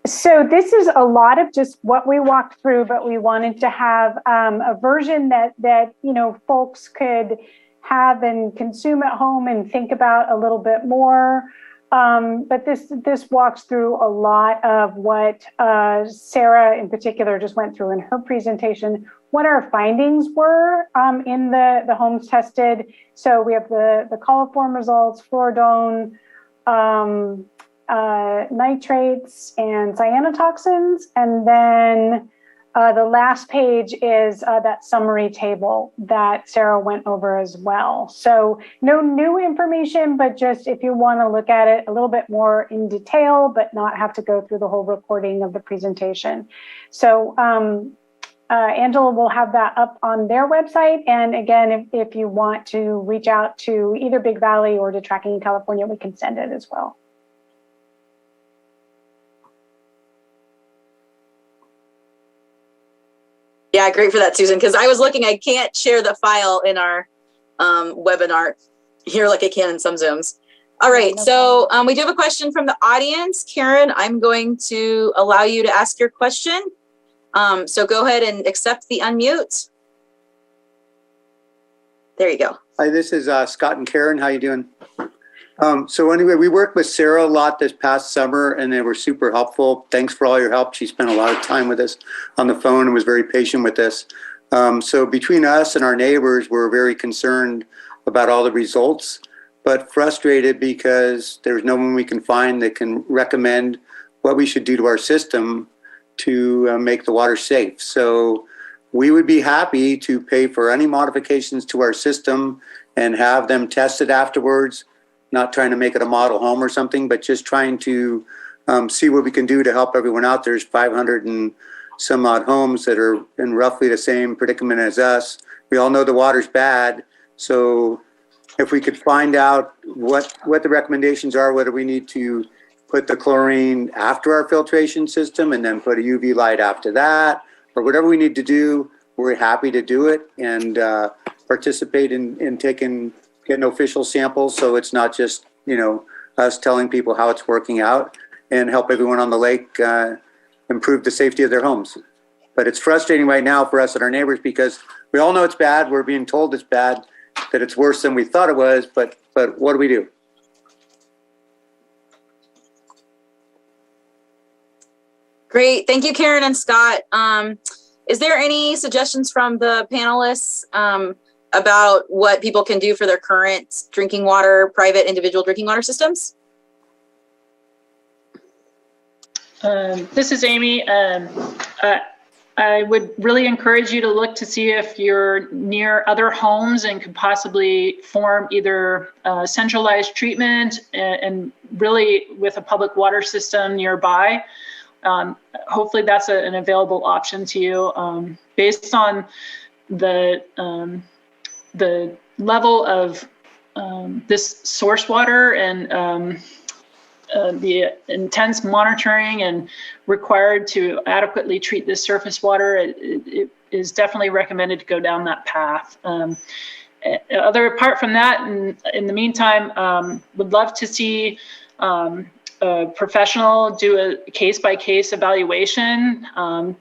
So this is a lot of just what we walked through, but we wanted to have a version that you know folks could have and consume at home and think about a little bit more. But this walks through a lot of what Sarah in particular just went through in her presentation, what our findings were in the homes tested. So we have the coliform results, fluoridone, nitrates and cyanotoxins. And then the last page is that summary table that Sarah went over as well. So no new information, but just if you want to look at it a little bit more in detail, but not have to go through the whole recording of the presentation. So Angela will have that up on their website. And again, if you want to reach out to either Big Valley or to Tracking in California, we can send it as well. Yeah, great for that, Susan, because I was looking, I can't share the file in our webinar here like I can in some Zooms. All right, so we do have a question from the audience. Karen, I'm going to allow you to ask your question. So go ahead and accept the unmute. There you go. Hi, this is Scott and Karen. How you doing? So anyway, we worked with Sarah a lot this past summer and they were super helpful. Thanks for all your help. She spent a lot of time with us on the phone and was very patient with us. So between us and our neighbors, we're very concerned about all the results, but frustrated because there's no one we can find that can recommend what we should do to our system to make the water safe. So we would be happy to pay for any modifications to our system and have them tested afterwards. Not trying to make it a model home or something, but just trying to see what we can do to help everyone out. There's 500 and some odd homes that are in roughly the same predicament as us. We all know the water's bad. So if we could find out what the recommendations are, whether we need to put the chlorine after our filtration system and then put a UV light after that, or whatever we need to do, we're happy to do it and participate in getting official samples, so it's not just, you know, us telling people how it's working out, and help everyone on the lake improve the safety of their homes. But it's frustrating right now for us and our neighbors because we all know it's bad. We're being told it's bad, that it's worse than we thought it was, but what do we do? Great, thank you, Karen and Scott. Is there any suggestions from the panelists about what people can do for their current drinking water, private individual drinking water systems? This is Amy. I would really encourage you to look to see if you're near other homes and could possibly form either centralized treatment and really with a public water system nearby. Hopefully that's an available option to you. Based on the level of this source water and the intense monitoring and required to adequately treat this surface water, it is definitely recommended to go down that path. Apart from that, in the meantime, would love to see a professional do a case-by-case evaluation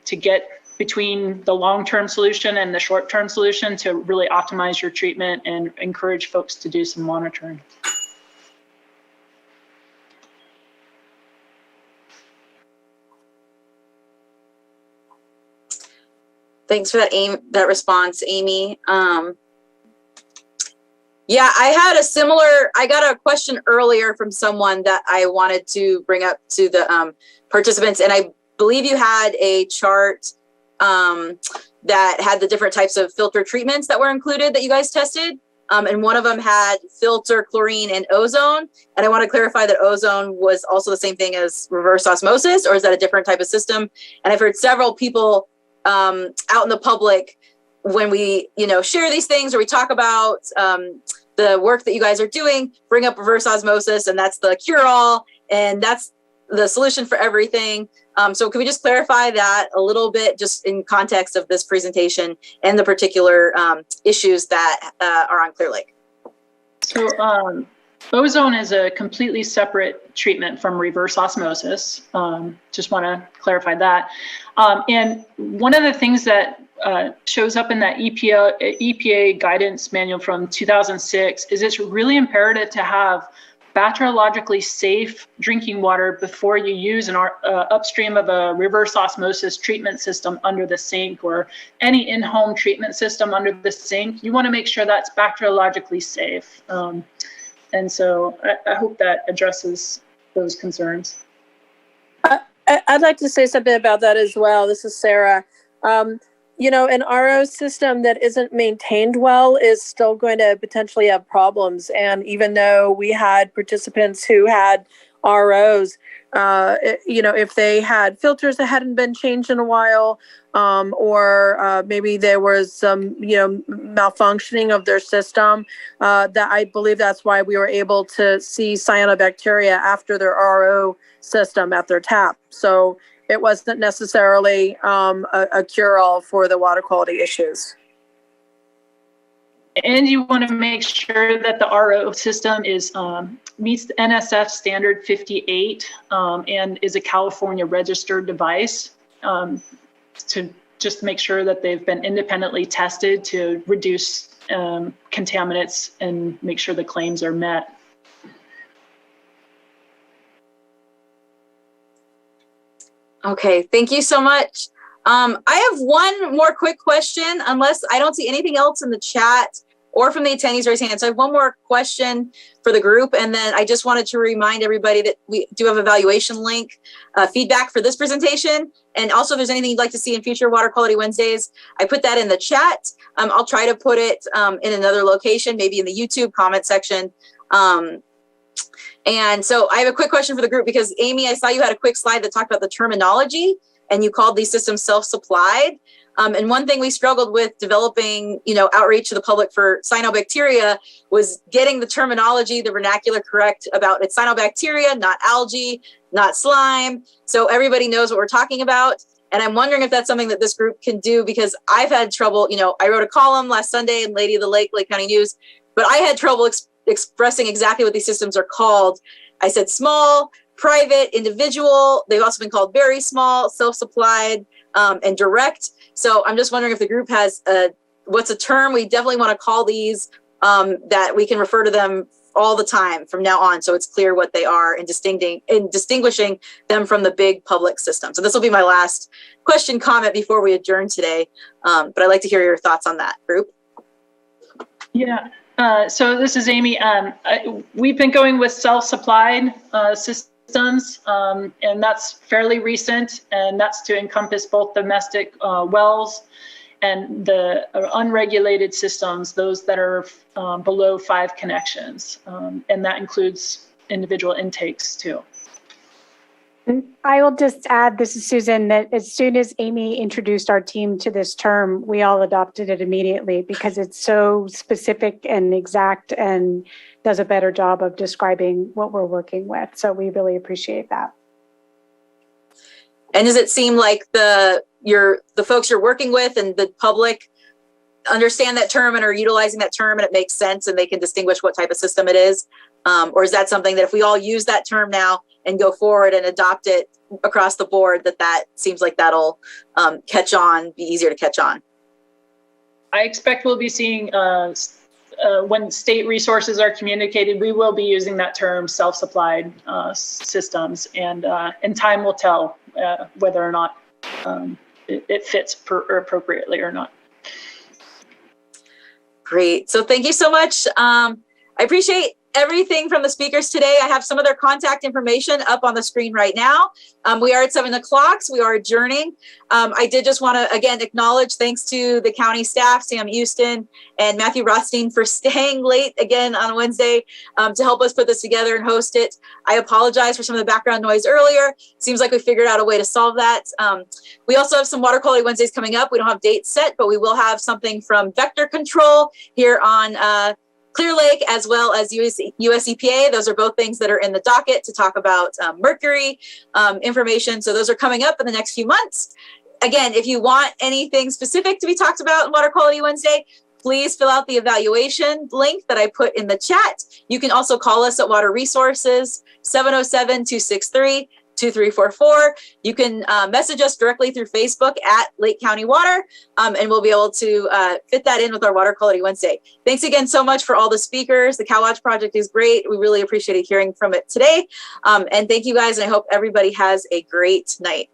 to get between the long-term solution and the short-term solution to really optimize your treatment and encourage folks to do some monitoring. Thanks for that response, Amy. Yeah, I got a question earlier from someone that I wanted to bring up to the participants, and I believe you had a chart that had the different types of filter treatments that were included that you guys tested. And one of them had filter, chlorine, and ozone. And I want to clarify that ozone was also the same thing as reverse osmosis, or is that a different type of system? And I've heard several people out in the public, when we, share these things or we talk about the work that you guys are doing, bring up reverse osmosis, and that's the cure-all, and that's the solution for everything. So can we just clarify that a little bit, just in context of this presentation and the particular issues that are on Clear Lake? So ozone is a completely separate treatment from reverse osmosis. Just want to clarify that. And one of the things that shows up in that EPA guidance manual from 2006 is it's really imperative to have bacteriologically safe drinking water before you use an upstream of a reverse osmosis treatment system under the sink, or any in-home treatment system under the sink. You want to make sure that's bacteriologically safe. And so I hope that addresses those concerns. I'd like to say something about that as well. This is Sarah. An RO system that isn't maintained well is still going to potentially have problems. And even though we had participants who had ROs, if they had filters that hadn't been changed in a while, or maybe there was some, malfunctioning of their system, that I believe that's why we were able to see cyanobacteria after their RO system at their tap. So it wasn't necessarily a cure-all for the water quality issues. And you want to make sure that the RO system meets the NSF standard 58 and is a California registered device, to just make sure that they've been independently tested to reduce contaminants and make sure the claims are met. Okay, thank you so much. I have one more quick question, unless I don't see anything else in the chat or from the attendees raising hands. So I have one more question for the group, and then I just wanted to remind everybody that we do have evaluation link feedback for this presentation. And also, if there's anything you'd like to see in future Water Quality Wednesdays, I put that in the chat. I'll try to put it in another location, maybe in the YouTube comment section. And so I have a quick question for the group, because Amy, I saw you had a quick slide that talked about the terminology, and you called these systems self-supplied. And one thing we struggled with developing, outreach to the public for cyanobacteria was getting the terminology, the vernacular correct about it's cyanobacteria, not algae, not slime. So everybody knows what we're talking about. And I'm wondering if that's something that this group can do, because I've had trouble, I wrote a column last Sunday in Lady of the Lake, Lake County News, but I had trouble expressing exactly what these systems are called. I said small, private, individual. They've also been called very small, self-supplied, and direct. So I'm just wondering if the group has what's a term we definitely want to call these, that we can refer to them all the time from now on, so it's clear what they are and distinguishing them from the big public system. So this will be my last question, comment before we adjourn today. But I'd like to hear your thoughts on that, group. Yeah. So this is Amy. We've been going with self-supplied systems, and that's fairly recent, and that's to encompass both domestic wells and the unregulated systems, those that are below 5 connections, and that includes individual intakes too. I will just add, this is Susan, that as soon as Amy introduced our team to this term, we all adopted it immediately, because it's so specific and exact and does a better job of describing what we're working with. So we really appreciate that. And does it seem like the folks you're working with and the public understand that term and are utilizing that term, and it makes sense and they can distinguish what type of system it is? Or is that something that if we all use that term now and go forward and adopt it across the board, that seems like that'll catch on, be easier to catch on? I expect we'll be seeing, when state resources are communicated, we will be using that term self-supplied systems, and time will tell whether or not it fits appropriately or not. Great. So thank you so much. I appreciate everything from the speakers today. I have some of their contact information up on the screen right now. We are at 7 o'clock, so we are adjourning. I did just want to, again, acknowledge thanks to the county staff, Sam Houston and Matthew Rothstein, for staying late again on Wednesday to help us put this together and host it. I apologize for some of the background noise earlier. Seems like we figured out a way to solve that. We also have some Water Quality Wednesdays coming up. We don't have dates set, but we will have something from Vector Control here on Clear Lake, as well as US EPA. Those are both things that are in the docket to talk about mercury information. So those are coming up in the next few months. Again, if you want anything specific to be talked about in Water Quality Wednesday, please fill out the evaluation link that I put in the chat. You can also call us at Water Resources, 707-263-2344. You can message us directly through Facebook at Lake County Water, and we'll be able to fit that in with our Water Quality Wednesday. Thanks again so much for all the speakers. The Cow Watch Project is great. We really appreciated hearing from it today. And thank you guys, and I hope everybody has a great night.